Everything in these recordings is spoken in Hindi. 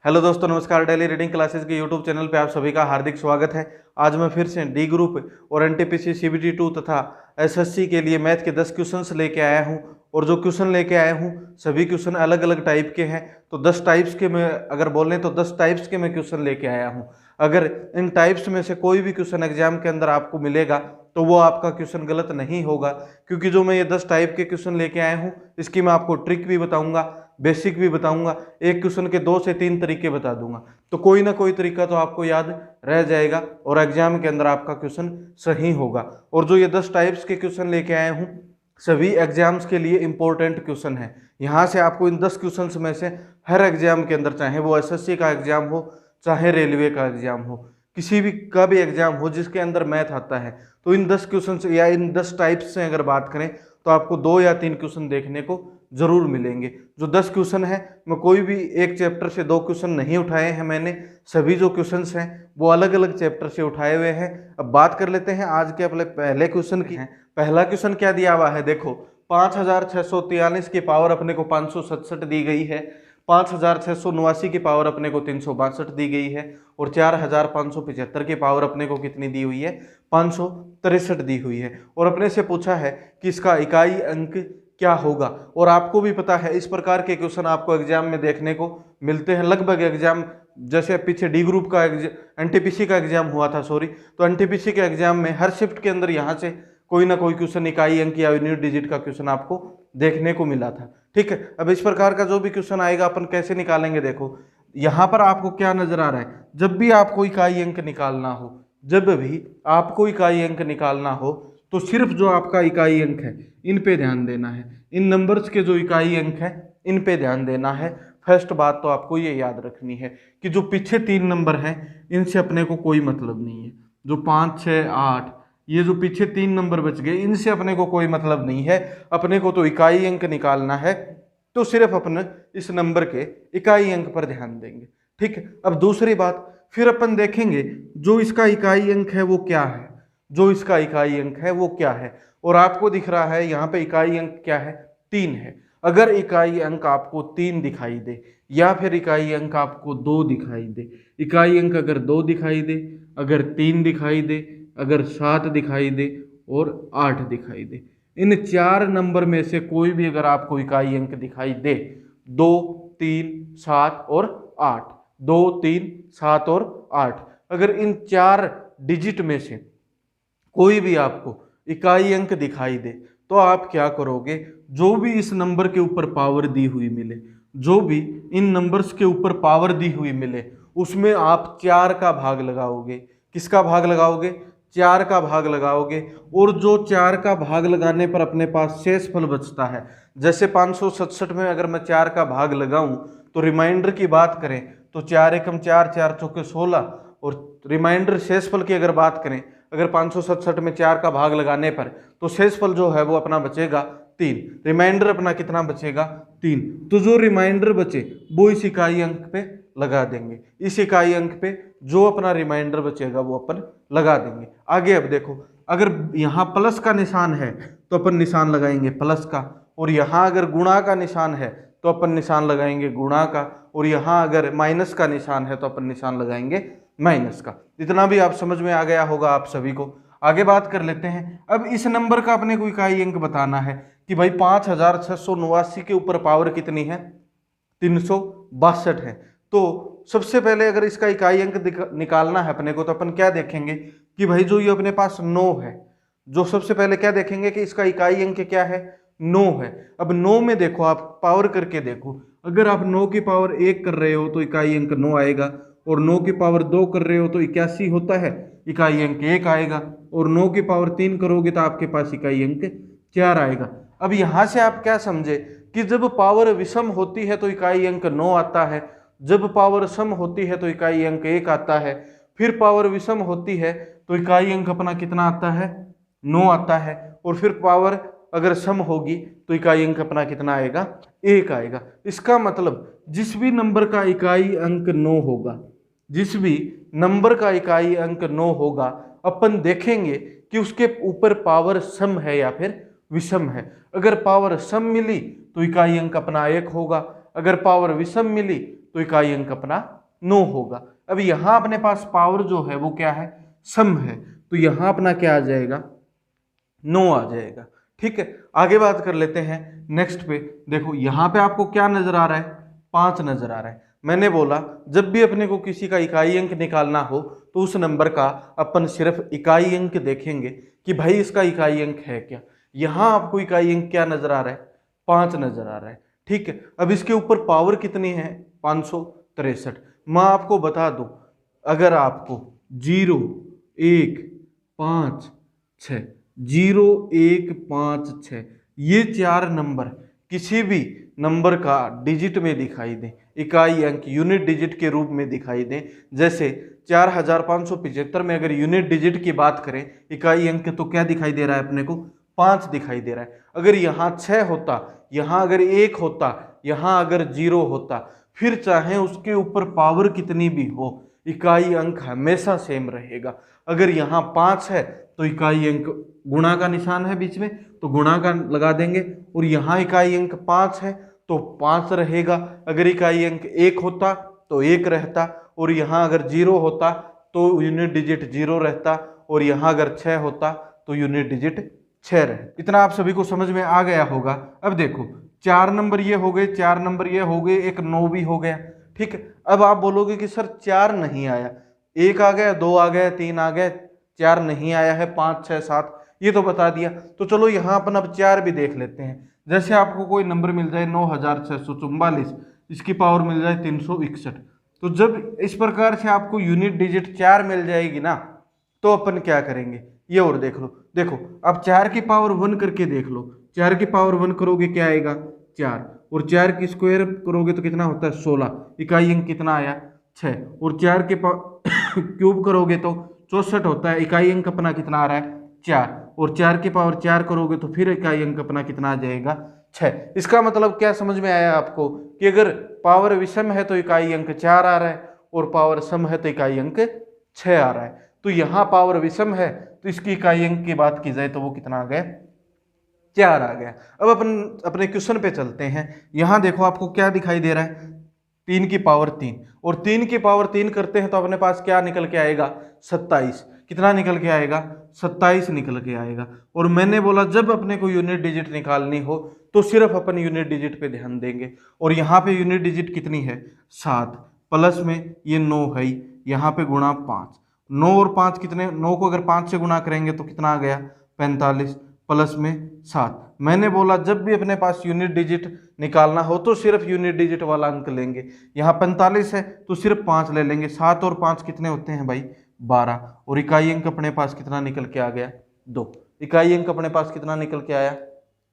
हेलो दोस्तों, नमस्कार। डेली रीडिंग क्लासेस के यूट्यूब चैनल पे आप सभी का हार्दिक स्वागत है। आज मैं फिर से डी ग्रुप और एनटीपीसी सीबीटी 2 तथा एसएससी के लिए मैथ के 10 क्वेश्चंस लेके आया हूं। और जो क्वेश्चन लेके आया हूं सभी क्वेश्चन अलग अलग टाइप के हैं। तो 10 टाइप्स के मैं अगर बोलें तो 10 टाइप्स के मैं क्वेश्चन लेके आया हूँ। अगर इन टाइप्स में से कोई भी क्वेश्चन एग्जाम के अंदर आपको मिलेगा तो वो आपका क्वेश्चन गलत नहीं होगा, क्योंकि जो मैं ये 10 टाइप के क्वेश्चन लेके आया हूँ इसकी मैं आपको ट्रिक भी बताऊंगा, बेसिक भी बताऊंगा। एक क्वेश्चन के 2 से 3 तरीके बता दूंगा, तो कोई ना कोई तरीका तो आपको याद रह जाएगा और एग्जाम के अंदर आपका क्वेश्चन सही होगा। और जो ये 10 टाइप्स के क्वेश्चन लेके आए हूँ सभी एग्जाम्स के लिए इंपॉर्टेंट क्वेश्चन है। यहाँ से आपको इन 10 क्वेश्चन में से हर एग्जाम के अंदर, चाहे वो एसएससी का एग्जाम हो, चाहे रेलवे का एग्जाम हो, किसी भी का भी एग्जाम हो जिसके अंदर मैथ आता है, तो इन 10 क्वेश्चन या इन 10 टाइप्स से अगर बात करें तो आपको 2 या 3 क्वेश्चन देखने को जरूर मिलेंगे। जो 10 क्वेश्चन है मैं कोई भी एक चैप्टर से 2 क्वेश्चन नहीं उठाए हैं, मैंने सभी जो क्वेश्चंस हैं वो अलग अलग चैप्टर से उठाए हुए हैं। अब बात कर लेते हैं आज के अपने पहले क्वेश्चन की। पहला क्वेश्चन क्या दिया हुआ है, देखो 5643 की पावर अपने को 567 दी गई है, 5689 की पावर अपने को 362 दी गई है और 4575 की पावर अपने को कितनी दी हुई है, 563 दी हुई है। और अपने से पूछा है कि इसका इकाई अंक क्या होगा। और आपको भी पता है इस प्रकार के क्वेश्चन आपको एग्जाम में देखने को मिलते हैं। लगभग एग्जाम जैसे पीछे डी ग्रुप का एनटीपीसी का एग्जाम हुआ था, तो एनटीपीसी के एग्जाम में हर शिफ्ट के अंदर यहाँ से कोई ना कोई क्वेश्चन इकाई अंक या यूनिट डिजिट का क्वेश्चन आपको देखने को मिला था। ठीक है, अब इस प्रकार का जो भी क्वेश्चन आएगा अपन कैसे निकालेंगे, देखो यहाँ पर आपको क्या नजर आ रहा है। जब भी आपको इकाई अंक निकालना हो, जब भी आपको इकाई अंक निकालना हो तो सिर्फ जो आपका इकाई अंक है इन पे ध्यान देना है। इन नंबर्स के जो इकाई अंक है इन पे ध्यान देना है। फर्स्ट बात तो आपको ये याद रखनी है कि जो पीछे 3 नंबर हैं इनसे अपने को कोई मतलब नहीं है। जो 5, 6, 8 ये जो पीछे 3 नंबर बच गए इनसे अपने को कोई मतलब नहीं है। अपने को तो इकाई अंक निकालना है, तो सिर्फ अपन इस नंबर के इकाई अंक पर ध्यान देंगे। ठीक है, अब दूसरी बात फिर अपन देखेंगे जो इसका इकाई अंक है वो क्या है, जो इसका इकाई अंक है वो क्या है। और आपको दिख रहा है यहाँ पे इकाई अंक क्या है, 3 है। अगर इकाई अंक आपको 3 दिखाई दे या फिर इकाई अंक आपको 2 दिखाई दे, इकाई अंक अगर 2 दिखाई दे, अगर 3 दिखाई दे, अगर 7 दिखाई दे और 8 दिखाई दे, इन 4 नंबर में से कोई भी अगर आपको इकाई अंक दिखाई दे, 2, 3, 7 और 8, 2, 3, 7 और 8, अगर इन 4 डिजिट में से कोई भी आपको इकाई अंक दिखाई दे तो आप क्या करोगे, जो भी इस नंबर के ऊपर पावर दी हुई मिले, जो भी इन नंबर्स के ऊपर पावर दी हुई मिले उसमें आप 4 का भाग लगाओगे। किसका भाग लगाओगे, 4 का भाग लगाओगे। और जो 4 का भाग लगाने पर अपने पास शेषफल बचता है, जैसे 567 में अगर मैं 4 का भाग लगाऊं तो रिमाइंडर की बात करें तो 4 एकम 4, 4 चौके 16, और रिमाइंडर शेषफल की अगर बात करें, अगर 567 में 4 का भाग लगाने पर तो शेषफल जो है वो अपना बचेगा 3, रिमाइंडर अपना कितना बचेगा 3। तो जो रिमाइंडर बचे वो इस इकाई अंक पे लगा देंगे, इस इकाई अंक पे जो अपना रिमाइंडर बचेगा वो अपन लगा देंगे। आगे अब देखो, अगर यहाँ प्लस का निशान है तो अपन निशान लगाएंगे प्लस का, और यहाँ अगर गुणा का निशान है तो अपन निशान लगाएंगे गुणा का, और यहाँ अगर माइनस का निशान है तो अपन निशान लगाएंगे माइनस का। इतना भी आप समझ में आ गया होगा आप सभी को। आगे बात कर लेते हैं। अब इस नंबर का अपने को इकाई अंक बताना है कि भाई 5689 के ऊपर पावर कितनी है, 362 है। तो सबसे पहले अगर इसका इकाई अंक निकालना है अपने को तो अपन क्या देखेंगे कि भाई जो ये अपने पास 9 है, जो सबसे पहले क्या देखेंगे कि इसका इकाई अंक क्या है, 9 है। अब 9 में देखो आप पावर करके देखो, अगर आप 9 की पावर 1 कर रहे हो तो इकाई अंक 9 आएगा, और 9 की पावर 2 कर रहे हो तो 81 होता है, इकाई अंक 1 आएगा, और 9 की पावर 3 करोगे तो आपके पास इकाई अंक 4 आएगा। अब यहाँ से आप क्या समझे कि जब पावर विषम होती है तो इकाई अंक 9 आता है, जब पावर सम होती है तो इकाई अंक 1 आता है, फिर पावर विषम होती है तो इकाई अंक अपना कितना आता है, 9 आता है, और फिर पावर अगर सम होगी तो इकाई अंक अपना कितना आएगा, 1 आएगा। इसका मतलब जिस भी नंबर का इकाई अंक 9 होगा, जिस भी नंबर का इकाई अंक 9 होगा, अपन देखेंगे कि उसके ऊपर पावर सम है या फिर विषम है। अगर पावर सम मिली तो इकाई अंक अपना 1 होगा, अगर पावर विषम मिली तो इकाई अंक अपना 9 होगा। अब यहां अपने पास पावर जो है वो क्या है, सम है, तो यहां अपना क्या आ जाएगा, 9 आ जाएगा। ठीक है, आगे बात कर लेते हैं नेक्स्ट पे। देखो यहां पे आपको क्या नजर आ रहा है, 5 नजर आ रहा है। मैंने बोला जब भी अपने को किसी का इकाई अंक निकालना हो तो उस नंबर का अपन सिर्फ इकाई अंक देखेंगे कि भाई इसका इकाई अंक है क्या। यहां आपको इकाई अंक क्या नजर आ रहा है, 5 नजर आ रहा है। ठीक है, अब इसके ऊपर पावर कितनी है, 563। मैं आपको बता दूं, अगर आपको 0 1 5 6 0 1 5 6 ये 4 नंबर किसी भी नंबर का डिजिट में दिखाई दें, इकाई अंक यूनिट डिजिट के रूप में दिखाई दें, जैसे 4575 में अगर यूनिट डिजिट की बात करें इकाई अंक, तो क्या दिखाई दे रहा है अपने को, 5 दिखाई दे रहा है। अगर यहाँ 6 होता, यहाँ अगर 1 होता, यहाँ अगर 0 होता, फिर चाहे उसके ऊपर पावर कितनी भी हो, इकाई अंक हमेशा सेम रहेगा। अगर यहाँ 5 है तो इकाई अंक, गुणा का निशान है बीच में तो गुणा का लगा देंगे, और यहाँ इकाई अंक 5 है तो 5 रहेगा। अगर इकाई अंक 1 होता तो 1 रहता, और यहाँ अगर 0 होता तो यूनिट डिजिट 0 रहता, और यहाँ अगर 6 होता तो यूनिट डिजिट 6 रहता। इतना आप सभी को समझ में आ गया होगा। अब देखो 4 नंबर ये हो गए, 4 नंबर ये हो गए, एक 9 भी हो गया। ठीक है, अब आप बोलोगे कि सर 4 नहीं आया, 1 आ गया, 2 आ गया, 3 आ गया, 4 नहीं आया है, 5 6 7 ये तो बता दिया। तो चलो यहाँ अपन अब 4 भी देख लेते हैं। जैसे आपको कोई नंबर मिल जाए 9644, इसकी पावर मिल जाए 361, तो जब इस प्रकार से आपको यूनिट डिजिट 4 मिल जाएगी ना, तो अपन क्या करेंगे, ये और देख लो। देखो अब 4 की पावर 1 करके देख लो, 4 की पावर 1 करोगे क्या आएगा, 4, और 4 की स्क्वायर करोगे तो कितना होता है, 16, इकाई अंक कितना आया, 6, और 4 के क्यूब करोगे तो 64 होता है, इकाई अंक अपना कितना आ रहा है, 4, और 4 की पावर 4 करोगे तो फिर इकाई अंक अपना कितना आ जाएगा, 6। इसका मतलब क्या समझ में आया आपको कि अगर पावर विषम है तो इकाई अंक 4 आ रहा है, और पावर सम है तो इकाई अंक 6 आ रहा है। तो यहाँ पावर विषम है तो इसकी इकाई अंक की बात की जाए तो वो कितना आ गया, 4 आ गया। अब अपन अपने क्वेश्चन पे चलते हैं। यहाँ देखो आपको क्या दिखाई दे रहा है, 3 की पावर 3, और 3 की पावर 3 करते हैं तो अपने पास क्या निकल के आएगा, 27। कितना निकल के आएगा, 27 निकल के आएगा। और मैंने बोला जब अपने को यूनिट डिजिट निकालनी हो तो सिर्फ अपन यूनिट डिजिट पे ध्यान देंगे, और यहाँ पे यूनिट डिजिट कितनी है, 7, प्लस में ये 9 है, यहाँ पे गुणा 5, 9 और 5 कितने, 9 को अगर 5 से गुणा करेंगे तो कितना आ गया, 45, प्लस में 7। मैंने बोला जब भी अपने पास यूनिट डिजिट निकालना हो तो सिर्फ यूनिट डिजिट वाला अंक लेंगे। यहाँ 45 है तो सिर्फ 5 ले लेंगे, 7 और 5 कितने होते हैं भाई, 12, और इकाई अंक अपने पास कितना निकल के आ गया, 2। इकाई अंक अपने पास कितना निकल के आया,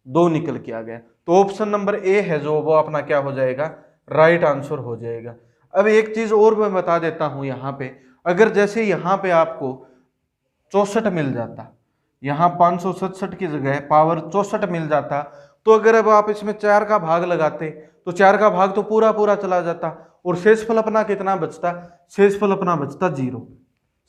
2 निकल के आ गया। तो ऑप्शन नंबर ए है जो वो अपना क्या हो जाएगा, राइट आंसर हो जाएगा। अब एक चीज और मैं बता देता हूं, यहाँ पे अगर जैसे यहाँ पे आपको 64 मिल जाता, यहाँ 567 की जगह पावर 64 मिल जाता, तो अगर अब आप इसमें 4 का भाग लगाते तो 4 का भाग तो पूरा पूरा चला जाता, और शेषफल अपना कितना बचता, शेषफल अपना बचता 0,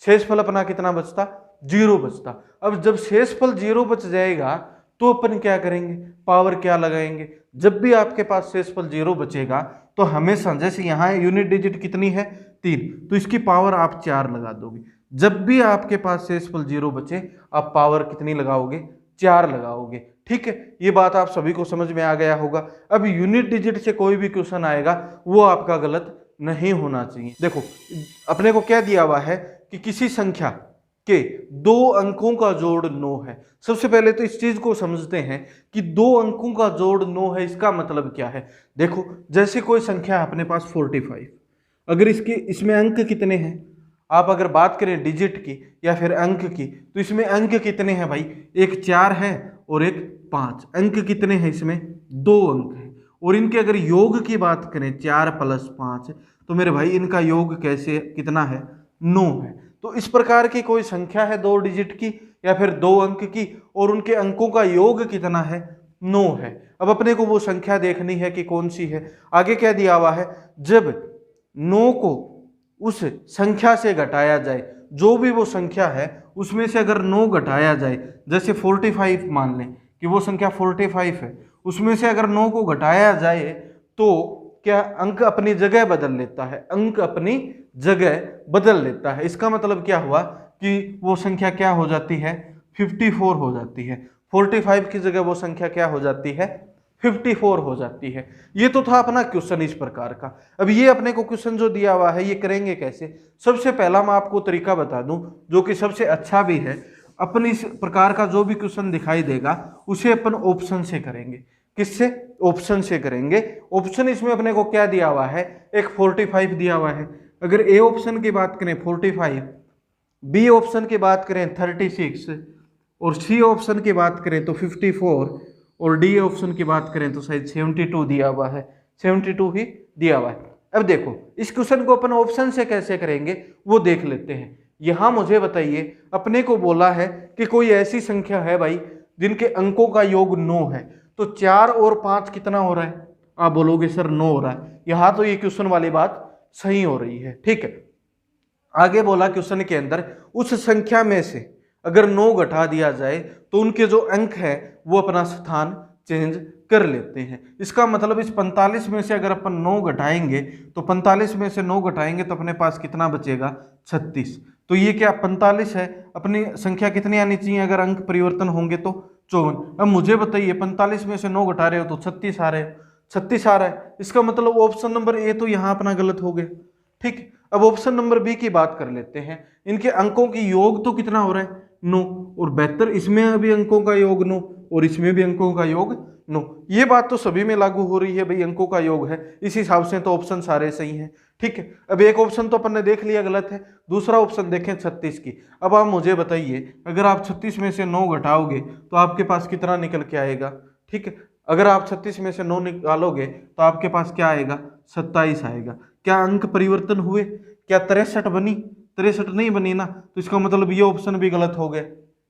शेषफल अपना कितना बचता, 0 बचता। अब जब शेषफल 0 बच जाएगा तो अपन क्या करेंगे, पावर क्या लगाएंगे। जब भी आपके पास शेषफल 0 बचेगा तो हमेशा, जैसे यहाँ यूनिट डिजिट कितनी है, 3, तो इसकी पावर आप 4 लगा दोगे। जब भी आपके पास शेषफल 0 बचे आप पावर कितनी लगाओगे, 4 लगाओगे। ठीक है, ये बात आप सभी को समझ में आ गया होगा। अब यूनिट डिजिट से कोई भी क्वेश्चन आएगा वो आपका गलत नहीं होना चाहिए। देखो अपने को क्या दिया हुआ है कि किसी संख्या के 2 अंकों का जोड़ 9 है। सबसे पहले तो इस चीज को समझते हैं कि 2 अंकों का जोड़ 9 है, इसका मतलब क्या है। देखो जैसे कोई संख्या अपने पास 45, अगर इसमें अंक कितने हैं, आप अगर बात करें डिजिट की या फिर अंक की, तो इसमें अंक कितने हैं भाई, एक 4 है और एक 5। अंक कितने हैं इसमें, 2 अंक हैं। और इनके अगर योग की बात करें 4 + 5, तो मेरे भाई इनका योग कैसे कितना है, 9 है। तो इस प्रकार की कोई संख्या है 2 डिजिट की या फिर 2 अंक की, और उनके अंकों का योग कितना है, 9 है। अब अपने को वो संख्या देखनी है कि कौन सी है। आगे क्या दिया हुआ है, जब 9 को उस संख्या से घटाया जाए, जो भी वो संख्या है उसमें से अगर 9 घटाया जाए, जैसे 45 मान लें कि वो संख्या 45 है, उसमें से अगर 9 को घटाया जाए तो क्या अंक अपनी जगह बदल लेता है, अंक अपनी जगह बदल लेता है। इसका मतलब क्या हुआ कि वो संख्या क्या हो जाती है, 54 हो जाती है। 45 की जगह वो संख्या क्या हो जाती है, 54 हो जाती है। ये तो था अपना क्वेश्चन इस प्रकार का। अब ये अपने को क्वेश्चन जो दिया हुआ है ये करेंगे कैसे। सबसे पहला मैं आपको तरीका बता दूं जो कि सबसे अच्छा भी है। अपन इस प्रकार का जो भी क्वेश्चन दिखाई देगा उसे अपन ऑप्शन से करेंगे। किससे, ऑप्शन से करेंगे। ऑप्शन इसमें अपने को क्या दिया हुआ है, एक 45 दिया हुआ है। अगर ए ऑप्शन की बात करें 45, बी ऑप्शन की बात करें 36 और सी ऑप्शन की बात करें तो 54 और डी ऑप्शन की बात करें तो शायद 72 दिया हुआ है, 72 ही दिया हुआ है। अब देखो इस क्वेश्चन को अपन ऑप्शन से कैसे करेंगे वो देख लेते हैं। यहां मुझे बताइए, अपने को बोला है कि कोई ऐसी संख्या है भाई जिनके अंकों का योग 9 है, तो 4 और 5 कितना हो रहा है, आप बोलोगे सर 9 हो रहा है। यहां तो ये क्वेश्चन वाली बात सही हो रही है, ठीक है। आगे बोला क्वेश्चन के अंदर उस संख्या में से अगर 9 घटा दिया जाए तो उनके जो अंक है वो अपना स्थान चेंज कर लेते हैं। इसका मतलब इस 45 में से अगर अपन 9 घटाएंगे तो 45 में से 9 घटाएंगे तो अपने पास कितना बचेगा, 36। तो ये क्या 45 है, अपनी संख्या कितनी आनी चाहिए अगर अंक परिवर्तन होंगे तो 54। अब मुझे बताइए 45 में से 9 घटा रहे हो तो 36 आ रहे हो, 36 आ रहा है। इसका मतलब ऑप्शन नंबर ए तो यहाँ अपना गलत हो गया, ठीक। अब ऑप्शन नंबर बी की बात कर लेते हैं। इनके अंकों की योग तो कितना हो रहा है, 9, और बेहतर इसमें अभी अंकों का योग 9 और इसमें भी अंकों का योग 9। ये बात तो सभी में लागू हो रही है भाई, अंकों का योग है, इस हिसाब से तो ऑप्शन सारे सही हैं, ठीक है। अब एक ऑप्शन तो अपन ने देख लिया गलत है, दूसरा ऑप्शन देखें 36 की। अब आप मुझे बताइए अगर आप 36 में से 9 घटाओगे तो आपके पास कितना निकल के आएगा, ठीक है। अगर आप 36 में से 9 निकालोगे तो आपके पास क्या आएगा, 27 आएगा। क्या अंक परिवर्तन हुए, क्या 63 बनी, 63 नहीं बनी ना, तो इसका मतलब ये ऑप्शन भी गलत हो गया,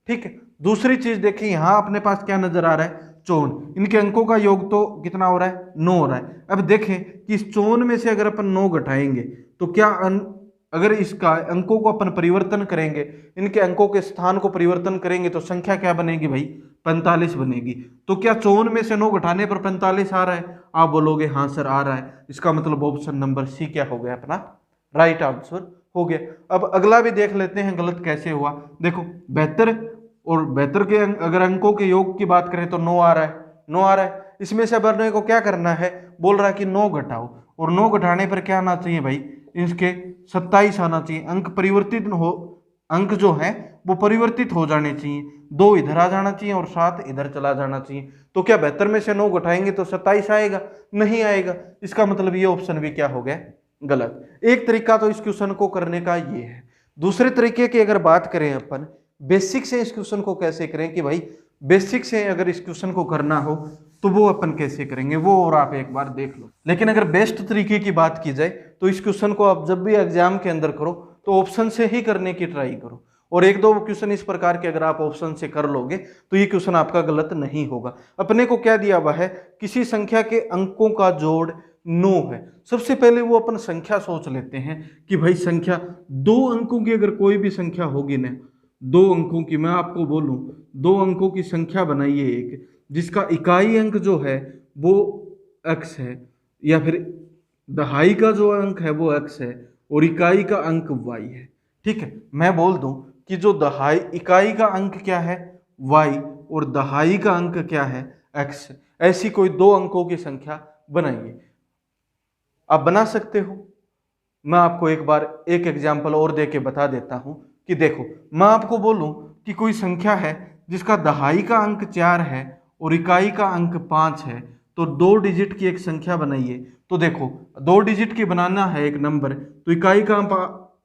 ठीक है। दूसरी चीज देखिए यहां अपने पास क्या नजर आ रहा है, 54। इनके अंकों का योग तो कितना हो रहा है, 9 हो रहा है। अब देखें कि इस 54 में से अगर अपन 9 घटाएंगे तो क्या अगर इसका अंकों को अपन परिवर्तन करेंगे, इनके अंकों के स्थान को परिवर्तन करेंगे तो संख्या क्या बनेगी भाई, 45 बनेगी। तो क्या 54 में से 9 घटाने पर 45 आ रहा है, आप बोलोगे हाँ सर आ रहा है। इसका मतलब ऑप्शन नंबर सी क्या हो गया, अपना राइट आंसर हो गया। अब अगला भी देख लेते हैं गलत कैसे हुआ। देखो 72 और 72 के अगर अंकों के योग की बात करें तो 9 आ रहा है, 9 आ रहा है। इसमें से अपने को क्या करना है, बोल रहा है कि 9 घटाओ, और 9 घटाने पर क्या आना चाहिए भाई, इसके 27 आना चाहिए। अंक परिवर्तित हो, अंक जो है वो परिवर्तित हो जाने चाहिए, 2 इधर आ जाना चाहिए और 7 इधर चला जाना चाहिए। तो क्या 72 में से 9 घटाएंगे तो 27 आएगा, नहीं आएगा। इसका मतलब ये ऑप्शन भी क्या हो गया, गलत। एक तरीका तो इस क्वेश्चन को करने का ये है। दूसरे तरीके की अगर बात करें अपन बेसिक से इस क्वेश्चन को कैसे करें कि भाई बेसिक से अगर इस क्वेश्चन को करना हो तो वो अपन कैसे करेंगे, वो और आप एक बार देख लो। लेकिन अगर बेस्ट तरीके की बात की जाए तो इस क्वेश्चन को आप जब भी एग्जाम के अंदर करो तो ऑप्शन से ही करने की ट्राई करो, और एक दो क्वेश्चन इस प्रकार के अगर आप ऑप्शन से कर लोगे तो ये क्वेश्चन आपका गलत नहीं होगा। अपने को क्या दिया हुआ है, किसी संख्या के अंकों का जोड़ 9 है। सबसे पहले वो अपन संख्या सोच लेते हैं कि भाई संख्या 2 अंकों की अगर कोई भी संख्या होगी ना, 2 अंकों की, मैं आपको बोलूं 2 अंकों की संख्या बनाइए एक, जिसका इकाई अंक जो है वो x है, या फिर दहाई का जो अंक है वो x है और इकाई का अंक y है, ठीक है। मैं बोल दूं कि जो दहाई इकाई का अंक क्या है y और दहाई का अंक क्या है x, ऐसी कोई 2 अंकों की संख्या बनाइए। आप बना सकते हो, मैं आपको एक बार एक एग्जाम्पल और दे के बता देता हूं कि देखो मैं आपको बोलूं कि कोई संख्या है जिसका दहाई का अंक 4 है और इकाई का अंक 5 है, तो 2 डिजिट की एक संख्या बनाइए। तो देखो 2 डिजिट की बनाना है एक नंबर, तो इकाई का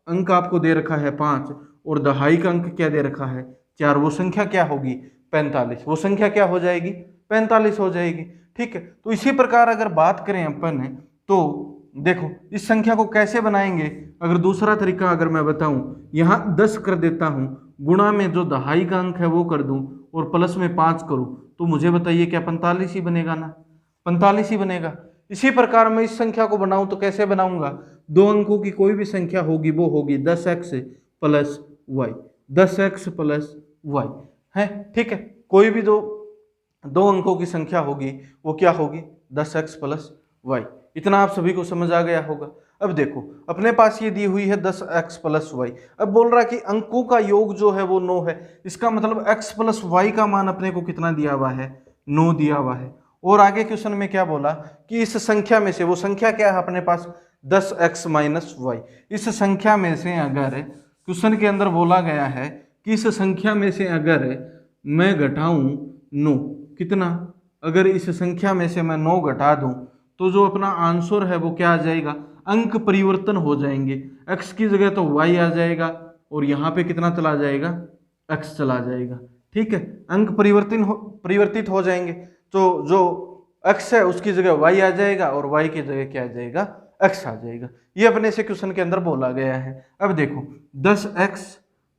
अंक आपको दे रखा है 5 और दहाई का अंक क्या दे रखा है 4, वो संख्या क्या होगी 45, वो संख्या क्या हो जाएगी 45 हो जाएगी, ठीक है। तो इसी प्रकार अगर बात करें अपन तो देखो इस संख्या को कैसे बनाएंगे, अगर दूसरा तरीका अगर मैं बताऊं, यहाँ 10 कर देता हूं, गुणा में जो दहाई का अंक है वो कर दूं और प्लस में 5 करूं, तो मुझे बताइए क्या 45 ही बनेगा ना, 45 ही बनेगा। इसी प्रकार मैं इस संख्या को बनाऊं तो कैसे बनाऊंगा, 2 अंकों की कोई भी संख्या होगी वो होगी 10x plus y, 10x plus y है, ठीक है। कोई भी 2 अंकों की संख्या होगी वो क्या होगी 10x प्लस y। इतना आप सभी को समझ आ गया होगा। अब देखो अपने पास ये दी हुई है 10x प्लस वाई। अब बोल रहा है कि अंकों का योग जो है वो 9 है। इसका मतलब x प्लस वाई का मान अपने को कितना दिया हुआ है, 9 दिया हुआ है। और आगे क्वेश्चन में क्या बोला कि इस संख्या में से, वो संख्या क्या है अपने पास, 10x माइनस वाई। इस संख्या में से अगर क्वेश्चन के अंदर बोला गया है कि इस संख्या में से अगर मैं घटाऊं 9, कितना, अगर इस संख्या में से मैं 9 घटा दूं तो जो अपना आंसर है वो क्या आ जाएगा, अंक परिवर्तन हो जाएंगे। x की जगह तो y आ जाएगा और यहाँ पे कितना चला जाएगा, x चला जाएगा। ठीक है, अंक परिवर्तित हो जाएंगे। तो जो x है उसकी जगह y आ जाएगा और y की जगह क्या आ जाएगा, x आ जाएगा। ये अपने से क्वेश्चन के अंदर बोला गया है। अब देखो 10x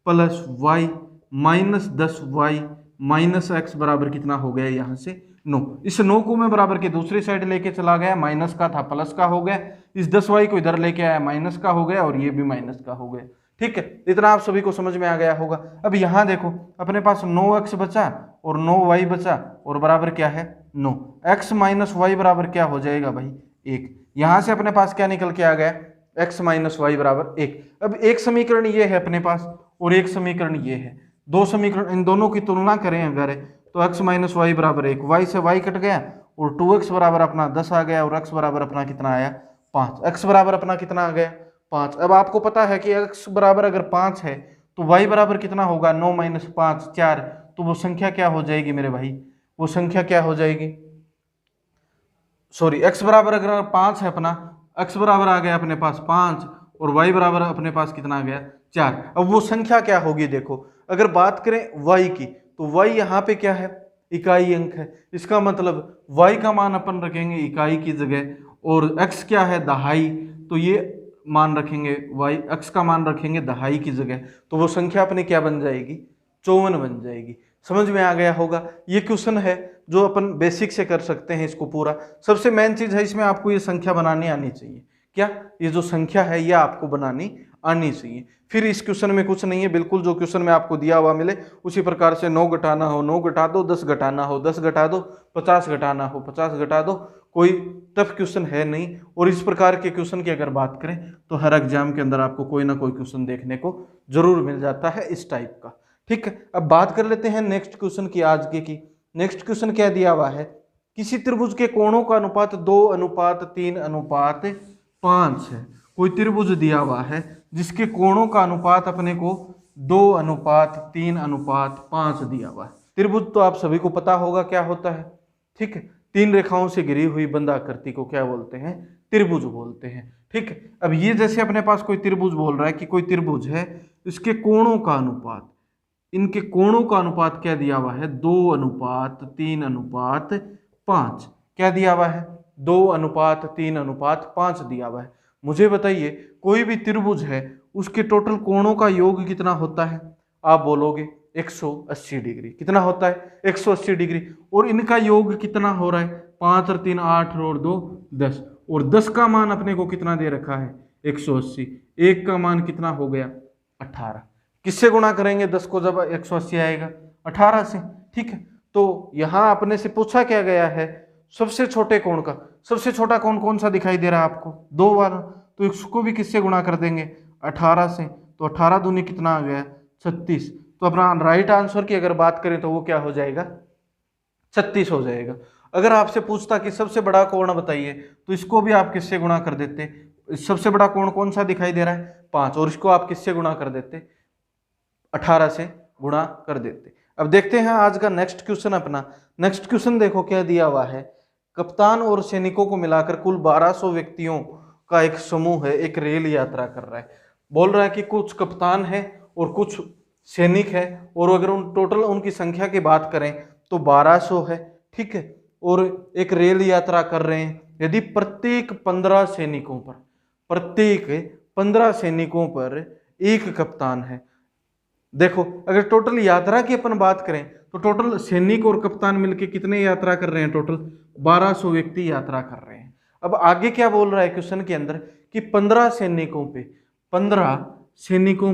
plus Y minus 10y minus X बराबर कितना हो गया, यहाँ से 9। इस 9 को मैं बराबर के दूसरी साइड लेके चला गया, माइनस का था प्लस का हो गया। इस 10y को इधर लेके आया, माइनस का हो गया और ये भी माइनस का हो गया। ठीक है, इतना आप सभी को समझ में आ गया होगा। अब यहाँ देखो अपने पास 9x बचा और 9y बचा और बराबर क्या है 9। x माइनस वाई बराबर क्या हो जाएगा भाई, 1। यहाँ से अपने पास क्या निकल के आ गया, x माइनस वाई बराबर 1। अब एक समीकरण ये है अपने पास और एक समीकरण ये है। दो समीकरण, इन दोनों की तुलना करें अगर तो x माइनस वाई बराबर 1, y से y कट गया और 2x बराबर अपना 10 आ गया और x बराबर अपना कितना आया, 5। x बराबर अपना कितना आ गया, 5। अब आपको पता है कि x बराबर अगर 5 है तो y बराबर कितना होगा, 9 माइनस 5 4। तो वो संख्या क्या हो जाएगी मेरे भाई, वो संख्या क्या हो जाएगी, सॉरी, x बराबर अगर 5 है अपना, x बराबर आ गया अपने पास 5 और y बराबर अपने पास कितना आ गया, 4। अब वो संख्या क्या होगी, देखो अगर बात करें y की तो y यहाँ पे क्या है, इकाई अंक है। इसका मतलब y का मान अपन रखेंगे इकाई की जगह और x क्या है, दहाई। तो ये मान रखेंगे y, x का मान रखेंगे दहाई की जगह, तो वो संख्या अपनी क्या बन जाएगी, 54 बन जाएगी। समझ में आ गया होगा। ये क्वेश्चन है जो अपन बेसिक से कर सकते हैं इसको पूरा। सबसे मेन चीज है इसमें आपको ये संख्या बनानी आनी चाहिए। क्या, ये जो संख्या है ये आपको बनानी आनी चाहिए। फिर इस क्वेश्चन में कुछ नहीं है, बिल्कुल जो क्वेश्चन में आपको दिया हुआ मिले उसी प्रकार से 9 घटाना हो 9 घटा दो, 10 घटाना हो 10 घटा दो, 50 घटाना हो 50 घटा दो। कोई टफ क्वेश्चन है नहीं। और इस प्रकार के क्वेश्चन की अगर बात करें तो हर एग्जाम के अंदर आपको कोई ना कोई क्वेश्चन देखने को जरूर मिल जाता है इस टाइप का। ठीक है, अब बात कर लेते हैं नेक्स्ट क्वेश्चन की आज के की। नेक्स्ट क्वेश्चन क्या दिया हुआ है, किसी त्रिभुज के कोणों का अनुपात 2:3:5 है। कोई त्रिभुज दिया हुआ है जिसके कोणों का अनुपात अपने को 2:3:5 दिया हुआ है। त्रिभुज तो आप सभी को पता होगा क्या होता है। ठीक है, 3 रेखाओं से घिरी हुई बंधाकृति को क्या बोलते हैं, त्रिभुज बोलते हैं। ठीक है, अब ये जैसे अपने पास कोई त्रिभुज बोल रहा है कि कोई त्रिभुज है, इसके कोणों का अनुपात, इनके कोणों का अनुपात क्या दिया हुआ है, 2:3:5 क्या दिया हुआ है, 2:3:5 दिया हुआ है। मुझे बताइए कोई भी त्रिभुज है उसके टोटल कोणों का योग कितना होता है, आप बोलोगे 180 डिग्री। कितना होता है, 180 डिग्री। और इनका योग कितना हो रहा है, 5 और 3 8 और 2 10, और 10 का मान अपने को कितना दे रखा है, 180। 1 का मान कितना हो गया, 18। किससे गुणा करेंगे 10 को जब 180 आएगा, 18 से। ठीक है, तो यहां अपने से पूछा क्या गया है, सबसे छोटे कोण का। सबसे छोटा कोण कौन सा दिखाई दे रहा है आपको, 2 वाला। तो इसको भी किससे गुणा कर देंगे, 18 से। तो 18 दूनी कितना आ गया, 36। तो अपना राइट आंसर की अगर बात करें तो वो क्या हो जाएगा, 36 हो जाएगा। अगर आपसे पूछता कि सबसे बड़ा कोण बताइए तो इसको भी आप किससे गुणा कर देते, सबसे बड़ा कोण कौन सा दिखाई दे रहा है, 5, और इसको आप किससे गुणा कर देते, 18 से गुणा कर देते। अब देखते हैं आज का नेक्स्ट क्वेश्चन अपना। नेक्स्ट क्वेश्चन देखो क्या दिया हुआ है, कप्तान और सैनिकों को मिलाकर कुल 1200 व्यक्तियों का एक समूह है, एक रेल यात्रा कर रहा है। बोल रहा है कि कुछ कप्तान है और कुछ सैनिक है, और अगर उन टोटल उनकी संख्या की बात करें तो 1200 है। ठीक है, और एक रेल यात्रा कर रहे हैं। यदि प्रत्येक 15 सैनिकों पर एक कप्तान है। देखो अगर टोटल यात्रा की अपन बात करें तो टोटल सैनिक और कप्तान मिलके कितने यात्रा कर रहे हैं, टोटल 1200 व्यक्ति यात्रा कर रहे हैं। अब आगे क्या बोल रहा है क्वेश्चन के अंदर कि 15 सैनिकों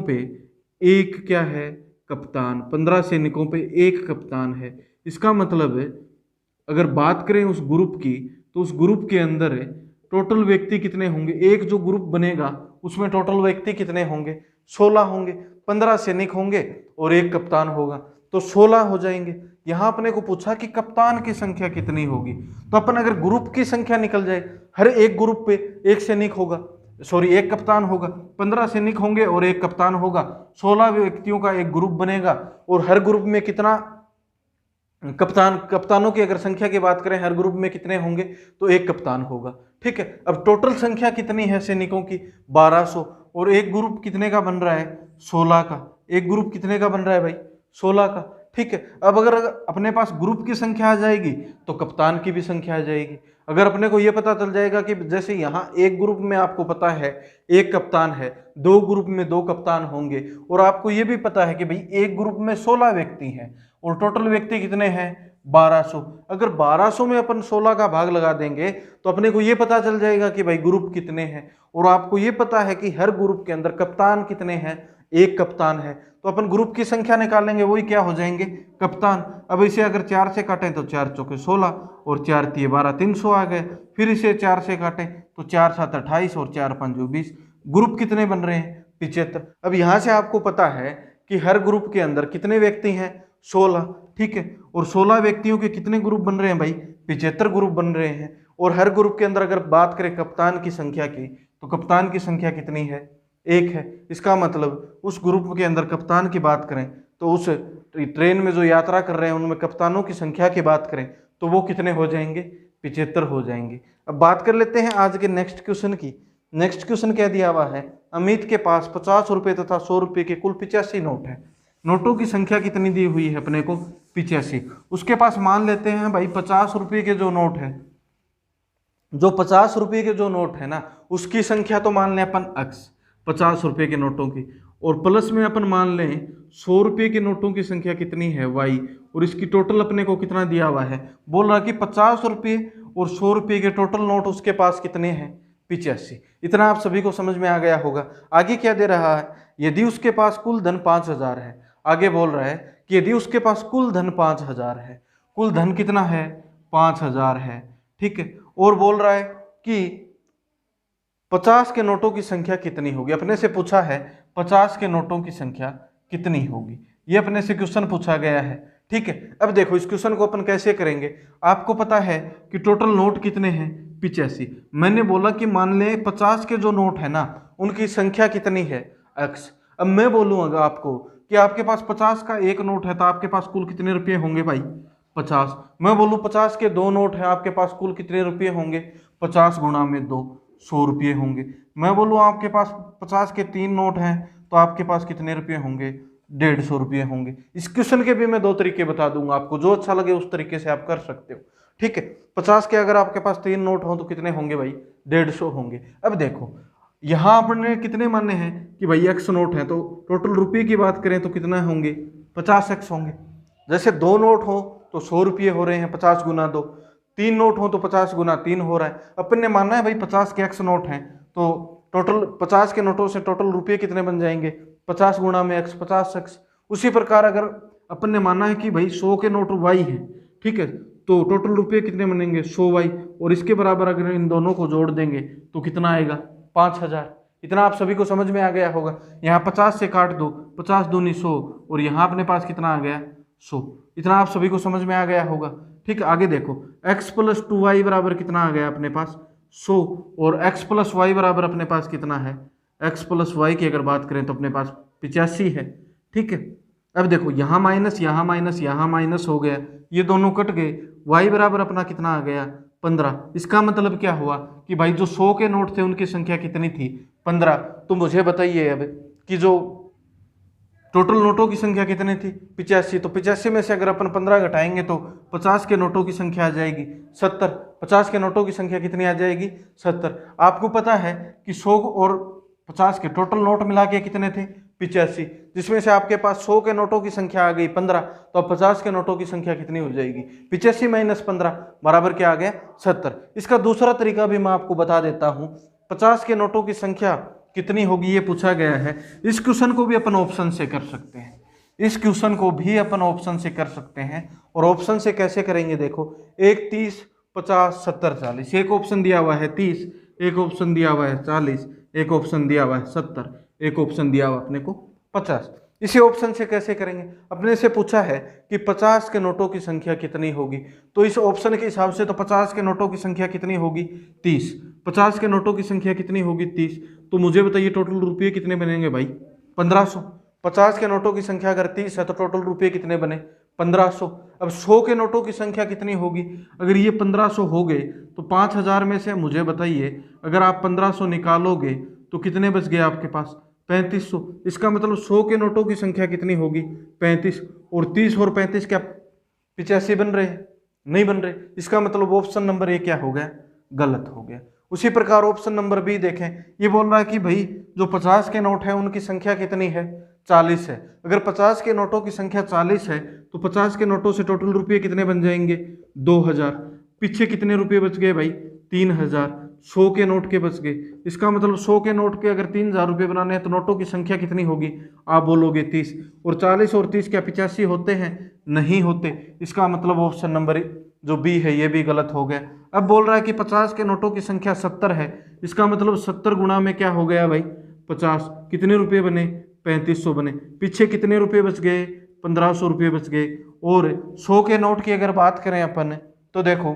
पे एक क्या है, कप्तान। 15 सैनिकों पे एक कप्तान है। इसका मतलब है अगर बात करें उस ग्रुप की तो उस ग्रुप के अंदर टोटल व्यक्ति कितने होंगे, एक जो ग्रुप बनेगा उसमें टोटल व्यक्ति कितने होंगे, 16 होंगे, 15 सैनिक होंगे और एक कप्तान होगा, तो 16 हो जाएंगे। यहां अपने को पूछा कि कप्तान की संख्या कितनी होगी, तो अपन अगर ग्रुप की संख्या निकल जाए, हर एक ग्रुप पे एक सैनिक होगा, सॉरी एक कप्तान होगा, 15 सैनिक होंगे और एक कप्तान होगा, 16 व्यक्तियों का एक ग्रुप बनेगा और हर ग्रुप में कितना कप्तानों की अगर संख्या की बात करें, हर ग्रुप में कितने होंगे, तो एक कप्तान होगा। ठीक है, अब टोटल संख्या कितनी है सैनिकों की, 1200, और एक ग्रुप कितने का बन रहा है, 16 का। एक ग्रुप कितने का बन रहा है भाई, 16 का। ठीक है, अब अगर अपने पास ग्रुप की संख्या आ जाएगी तो कप्तान की भी संख्या आ जाएगी। अगर अपने को यह पता चल जाएगा कि जैसे यहाँ एक ग्रुप में आपको पता है एक कप्तान है, दो ग्रुप में दो कप्तान होंगे, और आपको यह भी पता है कि भाई एक ग्रुप में 16 व्यक्ति हैं और टोटल व्यक्ति कितने हैं, 1200। अगर 1200 में अपन 16 का भाग लगा देंगे तो अपने को यह पता चल जाएगा कि भाई ग्रुप कितने हैं, और आपको यह पता है कि हर ग्रुप के अंदर कप्तान कितने हैं, एक कप्तान है। तो अपन ग्रुप की संख्या निकालेंगे, वही क्या हो जाएंगे, कप्तान। अब इसे अगर 4 से काटें तो 4 चौके 16 और 4 तिये 12, 300 आ गए। फिर इसे 4 से काटें तो 4 7 28 और 4 5 20। ग्रुप कितने बन रहे हैं, 75। अब यहां से आपको पता है कि हर ग्रुप के अंदर कितने व्यक्ति हैं, 16। ठीक है, और 16 व्यक्तियों के कितने ग्रुप बन रहे हैं भाई, 75 ग्रुप बन रहे हैं। और हर ग्रुप के अंदर अगर बात करें कप्तान की संख्या की, तो कप्तान की संख्या कितनी है, एक है। इसका मतलब उस ग्रुप के अंदर कप्तान की बात करें तो उस ट्रेन में जो यात्रा कर रहे हैं उनमें कप्तानों की संख्या की बात करें तो वो कितने हो जाएंगे, 75 हो जाएंगे। अब बात कर लेते हैं आज के नेक्स्ट क्वेश्चन की। नेक्स्ट क्वेश्चन क्या दिया हुआ है, अमित के पास 50 रुपये तथा 100 रुपये के कुल 85 नोट है। नोटों की संख्या कितनी दी हुई है अपने को, 85। उसके पास मान लेते हैं भाई 50 रुपये के जो नोट है, जो 50 रुपये के जो नोट है ना, उसकी संख्या तो मान लें अपन x 50 रुपये के नोटों की, और प्लस में अपन मान लें 100 रुपये के नोटों की संख्या कितनी है y, और इसकी टोटल अपने को कितना दिया हुआ है, बोल रहा कि 50 रुपये और 100 रुपये के टोटल नोट उसके पास कितने हैं, 85। इतना आप सभी को समझ में आ गया होगा। आगे क्या दे रहा है, यदि उसके पास कुल धन 5000 है। आगे बोल रहा है कि यदि उसके पास कुल धन 5000 है, कुल धन कितना है, 5000 है। ठीक है, और बोल रहा है कि 50 के नोटों की संख्या कितनी होगी। अपने से पूछा है 50 के नोटों की संख्या कितनी होगी, ये अपने से क्वेश्चन पूछा गया है। ठीक है, अब देखो इस क्वेश्चन को अपन कैसे करेंगे। आपको पता है कि टोटल नोट कितने हैं, 85। मैंने बोला कि मान लें 50 के जो नोट है ना, उनकी संख्या कितनी है, x। अब मैं बोलूँगा आपको कि आपके पास 50 का एक नोट है तो आपके पास कुल कितने रुपये होंगे भाई, 50। मैं बोलूँ 50 के दो नोट हैं, आपके पास कुल कितने रुपये होंगे, 50 गुणा में 2, 100 रुपये होंगे। मैं बोलूँ आपके पास 50 के 3 नोट हैं तो आपके पास कितने रुपये होंगे, 150 रुपये होंगे। इस क्वेश्चन के भी मैं 2 तरीके बता दूंगा आपको, जो अच्छा लगे उस तरीके से आप कर सकते हो। ठीक है, 50 के अगर आपके पास 3 नोट हो तो कितने होंगे भाई, 150 होंगे। अब देखो यहाँ आपने कितने माने हैं कि भाई x नोट है, तो टोटल रुपये की बात करें तो कितना होंगे, 50x होंगे। जैसे 2 नोट हो तो 100 रुपये हो रहे हैं, 50 गुना 2। 3 नोट हो तो 50 गुना 3 हो रहा है। अपन ने मानना है भाई 50 के x नोट हैं, तो टोटल 50 के नोटों से टोटल रुपये कितने बन जाएंगे, 50 गुना में x, 50x। उसी प्रकार अगर अपन ने माना है कि भाई 100 के नोट y है, ठीक है, तो टोटल रुपये कितने बनेंगे, 100y, और इसके बराबर अगर इन दोनों को जोड़ देंगे तो कितना आएगा, 5000। इतना आप सभी को समझ में आ गया होगा। यहाँ 50 से काट दो, 50 दूनी 100, और यहाँ अपने पास कितना आ गया, 100। इतना आप सभी को समझ में आ गया होगा। ठीक है, आगे देखो x + 2y बराबर कितना आ गया अपने पास, 100, और x + y बराबर अपने पास कितना है, x + y की अगर बात करें तो अपने पास 85 है। ठीक है, अब देखो यहाँ माइनस यहाँ माइनस यहाँ माइनस हो गया, ये दोनों कट गए, y बराबर अपना कितना आ गया, 15। इसका मतलब क्या हुआ कि भाई जो 100 के नोट थे उनकी संख्या कितनी थी, 15। तो मुझे बताइए अब कि जो टोटल नोटों की संख्या कितनी थी, 85। तो 85 में से अगर अपन 15 घटाएंगे तो 50 के नोटों की संख्या आ जाएगी 70। 50 के नोटों की संख्या कितनी आ जाएगी, 70। आपको पता है कि 100 और 50 के टोटल नोट मिला के कितने थे, 85, जिसमें से आपके पास 100 के नोटों की संख्या आ गई 15, तो अब 50 के नोटों की संख्या कितनी हो जाएगी, 85 - 15 बराबर क्या आ गया, 70। इसका दूसरा तरीका भी मैं आपको बता देता हूँ। 50 के नोटों की संख्या कितनी होगी ये पूछा गया है। इस क्वेश्चन को भी अपन ऑप्शन से कर सकते हैं, इस क्वेश्चन को भी अपन ऑप्शन से कर सकते हैं। और ऑप्शन से कैसे करेंगे, देखो 1 30 50 70 40, एक ऑप्शन दिया हुआ है 30, एक ऑप्शन दिया हुआ है 40, एक ऑप्शन दिया हुआ है 70, एक ऑप्शन दिया हुआ अपने को 50। इसी ऑप्शन से कैसे करेंगे? अपने से पूछा है कि 50 के नोटों की संख्या कितनी होगी, तो इस ऑप्शन के हिसाब से तो 50 के नोटों की संख्या कितनी होगी? 30। 50 के नोटों की संख्या कितनी होगी? 30। तो मुझे बताइए टोटल रुपये कितने बनेंगे भाई? 1500। 50 के नोटों की संख्या अगर 30 है तो टोटल रुपये कितने बने? 1500। अब 100 के नोटों की संख्या कितनी होगी? अगर ये 1500 हो गए तो 5000 में से मुझे बताइए अगर आप 1500 निकालोगे तो कितने बच गए आपके पास? 3500। इसका मतलब 100 के नोटों की संख्या कितनी होगी? 35। और 30 और 35 क्या 85 बन रहे हैं? नहीं बन रहे। इसका मतलब ऑप्शन नंबर ए क्या हो गया? गलत हो गया। उसी प्रकार ऑप्शन नंबर बी देखें, ये बोल रहा है कि भाई जो 50 के नोट है उनकी संख्या कितनी है? 40 है। अगर 50 के नोटों की संख्या 40 है तो 50 के नोटों से टोटल रुपये कितने बन जाएंगे? 2000। पीछे कितने रुपये बच गए भाई? 3000। 100 के नोट के बच गए। इसका मतलब 100 के नोट के अगर 3000 रुपये बनाने हैं तो नोटों की संख्या कितनी होगी? आप बोलोगे 30। और 40 और 30 क्या 85 होते हैं? नहीं होते। इसका मतलब ऑप्शन नंबर जो बी है ये भी गलत हो गया। अब बोल रहा है कि 50 के नोटों की संख्या 70 है। इसका मतलब 70 गुणा में क्या हो गया भाई? 50। कितने रुपये बने? 3500 बने। पीछे कितने रुपये बच गए? 1500 रुपये बच गए। और 100 के नोट की अगर बात करें अपन तो देखो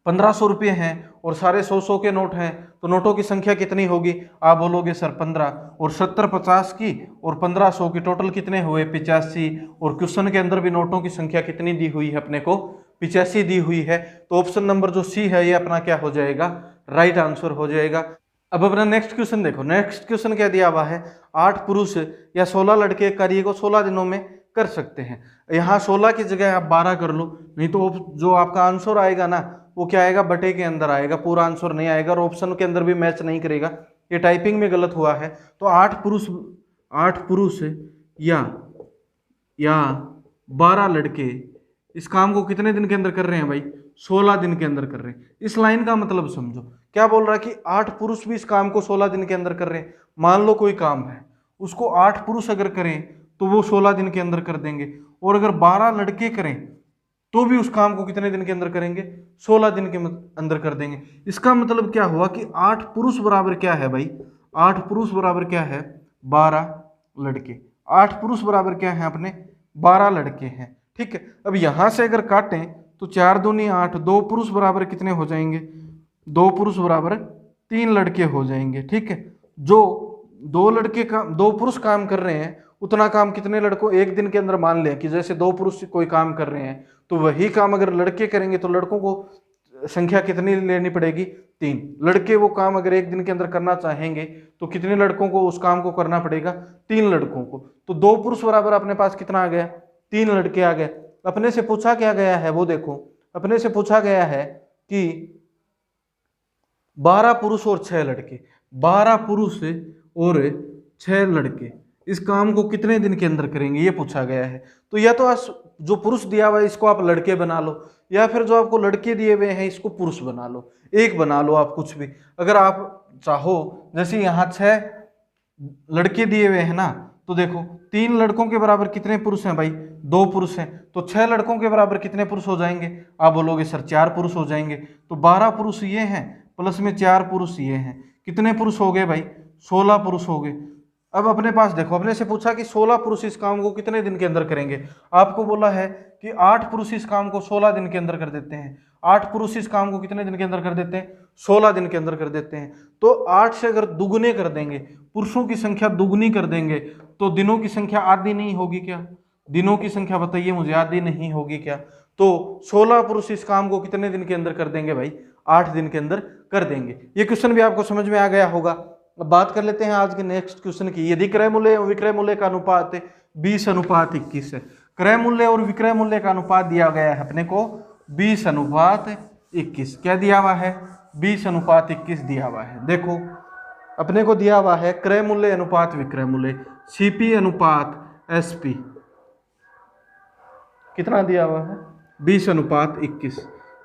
1500 रुपये हैं और सारे 100 के नोट हैं तो नोटों की संख्या कितनी होगी? आप बोलोगे सर 15। और 70 50 की और 1500 की टोटल कितने हुए? 85। और क्वेश्चन के अंदर भी नोटों की संख्या कितनी दी हुई है अपने को? 85 दी हुई है। तो ऑप्शन नंबर जो सी है ये अपना क्या हो जाएगा? राइट आंसर हो जाएगा। अब अपना नेक्स्ट क्वेश्चन देखो। नेक्स्ट क्वेश्चन क्या दिया हुआ है? 8 पुरुष या 16 लड़के कार्य को 16 दिनों में कर सकते हैं। यहाँ 16 की जगह आप 12 कर लो, नहीं तो जो आपका आंसर आएगा ना वो क्या आएगा? बटे के अंदर आएगा, पूरा आंसर नहीं आएगा और ऑप्शन के अंदर भी मैच नहीं करेगा। ये टाइपिंग में गलत हुआ है। तो 8 पुरुष या 12 लड़के इस काम को कितने दिन के अंदर कर रहे हैं भाई? 16 दिन के अंदर कर रहे हैं। इस लाइन का मतलब समझो। क्या बोल रहा है कि 8 पुरुष भी इस काम को 16 दिन के अंदर कर रहे हैं। मान लो कोई काम है उसको 8 पुरुष अगर करें तो वो 16 दिन के अंदर कर देंगे, और अगर 12 लड़के करें तो भी उस काम को कितने दिन के अंदर करेंगे? 16 दिन के अंदर कर देंगे। इसका मतलब क्या हुआ कि 8 पुरुष बराबर क्या है भाई? 8 पुरुष बराबर क्या है? 12 लड़के। 8 पुरुष बराबर क्या है अपने? 12 लड़के हैं। ठीक है। अब यहां से अगर काटें तो 4 दूनी 8, 2 पुरुष बराबर कितने हो जाएंगे? 2 पुरुष बराबर 3 लड़के हो जाएंगे। ठीक है। जो 2 पुरुष काम कर रहे हैं उतना काम कितने लड़कों एक दिन के अंदर, मान लें कि जैसे 2 पुरुष कोई काम कर रहे हैं तो वही काम अगर लड़के करेंगे तो लड़कों को संख्या कितनी लेनी पड़ेगी? 3 लड़के वो काम अगर एक दिन के अंदर करना चाहेंगे तो कितने लड़कों को उस काम को करना पड़ेगा? 3 लड़कों को। तो 2 पुरुष बराबर अपने पास कितना आ गया? 3 लड़के आ गए। अपने से पूछा क्या गया है वो देखो। अपने से पूछा गया है कि 12 पुरुष और 6 लड़के, 12 पुरुष और 6 लड़के इस काम को कितने दिन के अंदर करेंगे ये पूछा गया है। तो या तो जो पुरुष दिया हुआ है इसको आप लड़के बना लो, या फिर जो आपको लड़के दिए हुए हैं इसको पुरुष बना लो, एक बना लो आप कुछ भी। अगर आप चाहो जैसे यहाँ 6 लड़के दिए हुए हैं ना, तो देखो 3 लड़कों के बराबर कितने पुरुष हैं भाई? 2 पुरुष हैं। तो 6 लड़कों के बराबर कितने पुरुष हो जाएंगे? आप बोलोगे सर 4 पुरुष हो जाएंगे। तो 12 पुरुष ये हैं प्लस में 4 पुरुष ये हैं। कितने पुरुष हो गए भाई? 16 पुरुष हो गए। अब अपने पास देखो, अपने से पूछा कि 16 पुरुष इस काम को कितने दिन के अंदर करेंगे। आपको बोला है कि 8 पुरुष इस काम को 16 दिन के अंदर कर देते हैं। 8 पुरुष इस काम को कितने दिन के अंदर कर देते हैं? 16 दिन के अंदर कर देते हैं। तो 8 से अगर दुगुने कर देंगे, पुरुषों की संख्या दुगुनी कर देंगे तो दिनों की संख्या आधी नहीं होगी क्या? दिनों की संख्या बताइए मुझे, आधी नहीं होगी क्या? तो 16 पुरुष इस काम को कितने दिन के अंदर कर देंगे भाई? 8 दिन के अंदर कर देंगे। ये क्वेश्चन भी आपको समझ में आ गया होगा। अब बात कर लेते हैं आज के नेक्स्ट क्वेश्चन की। यदि क्रय मूल्य और विक्रय मूल्य का अनुपात 20:21 है। क्रय मूल्य और विक्रय मूल्य का अनुपात दिया गया है अपने को 20:21। क्या दिया हुआ है? 20:21 दिया हुआ है। देखो अपने को दिया हुआ है क्रय मूल्य अनुपात विक्रय मूल्य, सीपी अनुपात एसपी। कितना दिया हुआ है? 20:21।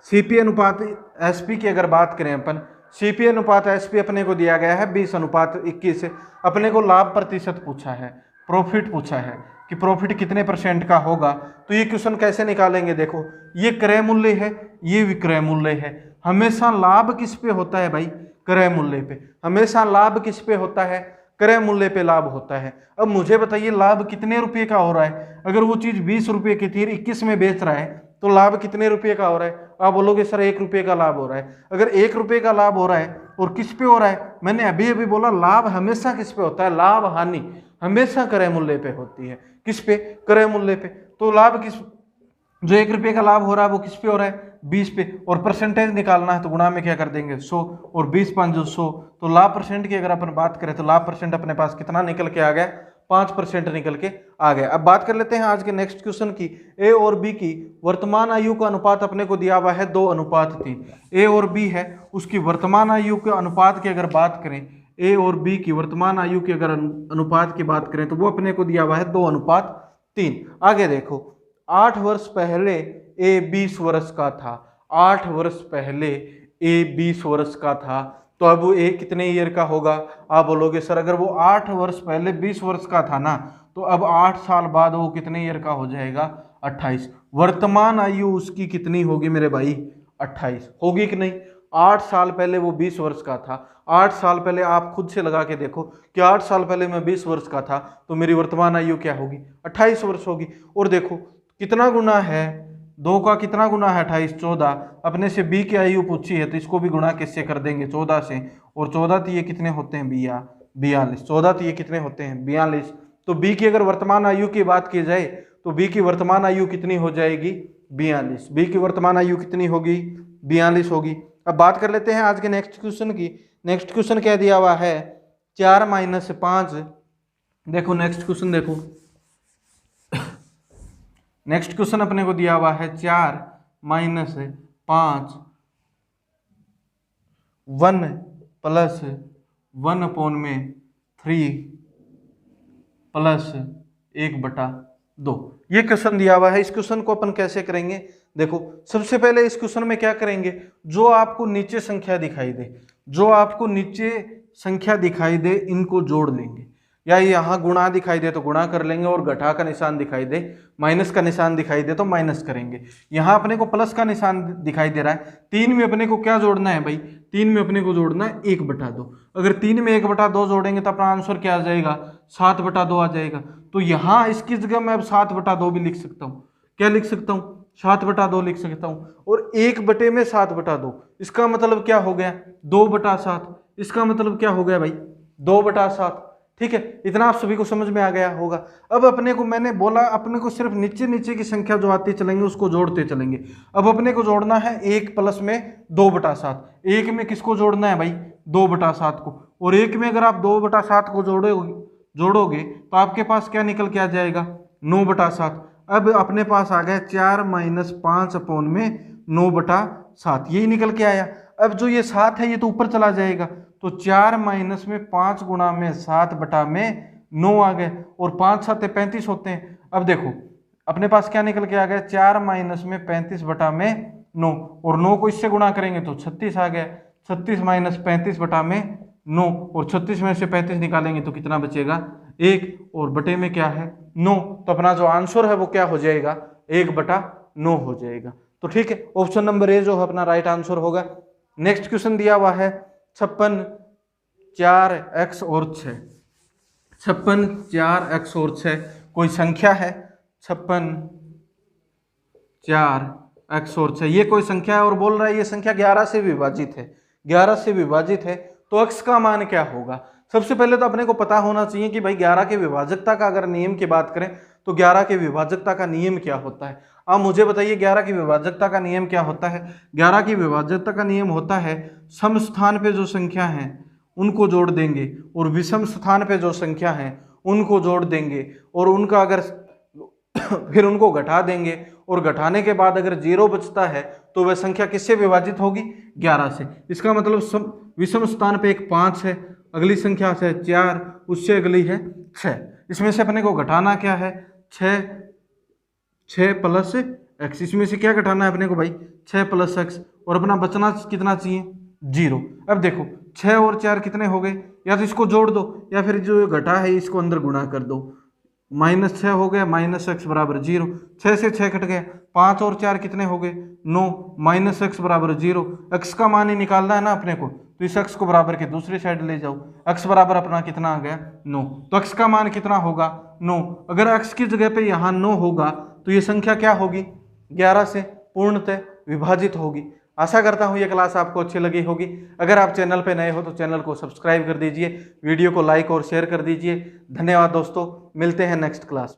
सीपी अनुपात एसपी की अगर बात करें अपन, सीपी अनुपात एसपी अपने को दिया गया है 20:21। अपने को लाभ प्रतिशत पूछा है, प्रॉफिट पूछा है कि प्रॉफिट कितने % का होगा। तो ये क्वेश्चन कैसे निकालेंगे? देखो ये क्रय मूल्य है, ये विक्रय मूल्य है। हमेशा लाभ किस पे होता है भाई? क्रय मूल्य पे। हमेशा लाभ किस पे होता है? क्रय मूल्य पे लाभ होता है। अब मुझे बताइए लाभ कितने रुपए का हो रहा है? अगर वो चीज 20 रुपए की थी 21 में बेच रहा है तो लाभ कितने रुपए का हो रहा है? आप बोलोगे सर 1 रुपए का लाभ हो रहा है। अगर 1 रुपए का लाभ हो रहा है और किस पे हो रहा है? मैंने अभी अभी बोला लाभ हमेशा किस पे होता है? लाभ हानि हमेशा क्रय मूल्य पे होती है। किस पे? क्रय मूल्य पे। तो लाभ किस, जो 1 रुपए का लाभ हो रहा है वो किस पे हो रहा है? 20 पे। और परसेंटेज निकालना है तो गुणा में क्या कर देंगे? 100, और 20 5 जो 100। तो लाभ परसेंट की अगर अपन बात करें तो लाभ परसेंट अपने पास कितना निकल के आ गया? 5% निकल के आ गया। अब बात कर लेते हैं आज के नेक्स्ट क्वेश्चन की। ए और बी की वर्तमान आयु का अनुपात अपने को दिया हुआ है 2:3। ए और बी है, उसकी वर्तमान आयु के अनुपात की अगर बात करें, ए और बी की वर्तमान आयु की अगर अनुपात की बात करें तो वो अपने को दिया हुआ है 2:3। आगे देखो, 8 वर्ष पहले ए 20 वर्ष का था। 8 वर्ष पहले ए 20 वर्ष का था, तो अब ए कितने ईयर का होगा? आप बोलोगे सर अगर वो 8 वर्ष पहले 20 वर्ष का था ना, तो अब 8 साल बाद वो कितने ईयर का हो जाएगा? 28। वर्तमान आयु उसकी कितनी होगी मेरे भाई? 28 होगी कि नहीं? 8 साल पहले वो 20 वर्ष का था। 8 साल पहले आप खुद से लगा के देखो कि 8 साल पहले मैं 20 वर्ष का था तो मेरी वर्तमान आयु क्या होगी? 28 वर्ष होगी। और देखो कितना गुना है, 2 का कितना गुना है? 28, 14। अपने से बी की आयु पूछी है तो इसको भी गुणा किससे कर देंगे? 14 से। और 14 तो ये कितने होते हैं? 42। 14 तो ये कितने होते हैं? 42। तो बी की अगर वर्तमान आयु की बात की जाए तो बी की वर्तमान आयु कितनी हो जाएगी? 42। बी की वर्तमान आयु कितनी होगी? 42 होगी। अब बात कर लेते हैं आज के नेक्स्ट क्वेश्चन की। नेक्स्ट क्वेश्चन क्या दिया हुआ है? 4 - 5। देखो नेक्स्ट क्वेश्चन देखो, नेक्स्ट क्वेश्चन अपने को दिया हुआ है 4 - 5 1 + 1/3 + 1/2। ये क्वेश्चन दिया हुआ है। इस क्वेश्चन को अपन कैसे करेंगे? देखो सबसे पहले इस क्वेश्चन में क्या करेंगे, जो आपको नीचे संख्या दिखाई दे, जो आपको नीचे संख्या दिखाई दे इनको जोड़ लेंगे, या यहाँ गुणा दिखाई दे तो गुणा कर लेंगे, और घटा का निशान दिखाई दे, माइनस का निशान दिखाई दे तो माइनस करेंगे। यहाँ अपने को प्लस का निशान दिखाई दे रहा है। 3 में अपने को क्या जोड़ना है भाई? 3 में अपने को जोड़ना है 1/2। अगर 3 में 1/2 जोड़ेंगे तो अपना आंसर क्या आ जाएगा? 7/2 आ जाएगा। तो यहाँ इसकी जगह मैं अब 7/2 भी लिख सकता हूँ। क्या लिख सकता हूँ? 7/2 लिख सकता हूँ। और 1/7/2 इसका मतलब क्या हो गया? 2/7। इसका मतलब क्या हो गया भाई? 2/7। ठीक है, इतना आप सभी को समझ में आ गया होगा। अब अपने को मैंने बोला अपने को सिर्फ नीचे नीचे की संख्या जो आती चलेंगे उसको जोड़ते चलेंगे। अब अपने को जोड़ना है 1 + में 2/7। 1 में किसको जोड़ना है भाई? 2/7 को। और 1 में अगर आप 2/7 को जोड़ोगे तो आपके पास क्या निकल के आ जाएगा? 9/7। अब अपने पास आ गया 4 - 5/9/7, यही निकल के आया। अब जो ये 7 है ये तो ऊपर चला जाएगा, तो 4 - 5 × 7/9 आ गए, और 5 - 7 = 35 होते हैं। अब देखो अपने पास क्या निकल के आ गया? 4 - 35/9, और 9 को इससे गुणा करेंगे तो 36 आ गया। 36 - 35/9, और 36 में से 35 निकालेंगे तो कितना बचेगा? 1, और बटे में क्या है? 9। तो अपना जो आंसर है वो क्या हो जाएगा? 1/9 हो जाएगा। तो ठीक है, ऑप्शन नंबर ए जो है अपना राइट आंसर होगा। नेक्स्ट क्वेश्चन दिया हुआ है 56 4x और 6। 56 4x और 6 कोई संख्या है। 56 4x और 6 ये कोई संख्या है, और बोल रहा है ये संख्या 11 से विभाजित है। 11 से विभाजित है तो x का मान क्या होगा? सबसे पहले तो अपने को पता होना चाहिए कि भाई 11 के विभाजकता का अगर नियम की बात करें तो 11 के विभाजकता का नियम क्या होता है? आप मुझे बताइए 11 की विभाजकता का नियम क्या होता है? 11 की विभाजकता का नियम होता है सम स्थान पे जो संख्या है उनको जोड़ देंगे, और विषम स्थान पे जो संख्या है उनको जोड़ देंगे, और उनका अगर फिर उनको घटा देंगे, और घटाने के बाद अगर 0 बचता है तो वह संख्या किससे विभाजित होगी? 11 से। इसका मतलब विषम स्थान पे एक 5 है, अगली संख्या से 4, उससे अगली है 6। इसमें से अपने को घटाना क्या है? 6 + x। इसमें से क्या घटाना है अपने को भाई? 6 + x, और अपना बचना कितना चाहिए? 0। अब देखो 6 और 4 कितने हो गए? या तो इसको जोड़ दो, या फिर जो घटा है इसको अंदर गुणा कर दो। -6 हो गया, -x = 0। 6 से 6 कट गया। 5 और 4 कितने हो गए? 9, -x = 0। x का मान ही निकालना है ना अपने को, तो इस x को बराबर के दूसरी साइड ले जाओ, x बराबर अपना कितना आ गया 9। तो x का मान कितना होगा 9। अगर x की जगह पे यहाँ 9 होगा तो ये संख्या क्या होगी 11 से पूर्णतः विभाजित होगी। आशा करता हूँ ये क्लास आपको अच्छी लगी होगी। अगर आप चैनल पे नए हो तो चैनल को सब्सक्राइब कर दीजिए, वीडियो को लाइक और शेयर कर दीजिए। धन्यवाद दोस्तों, मिलते हैं नेक्स्ट क्लास।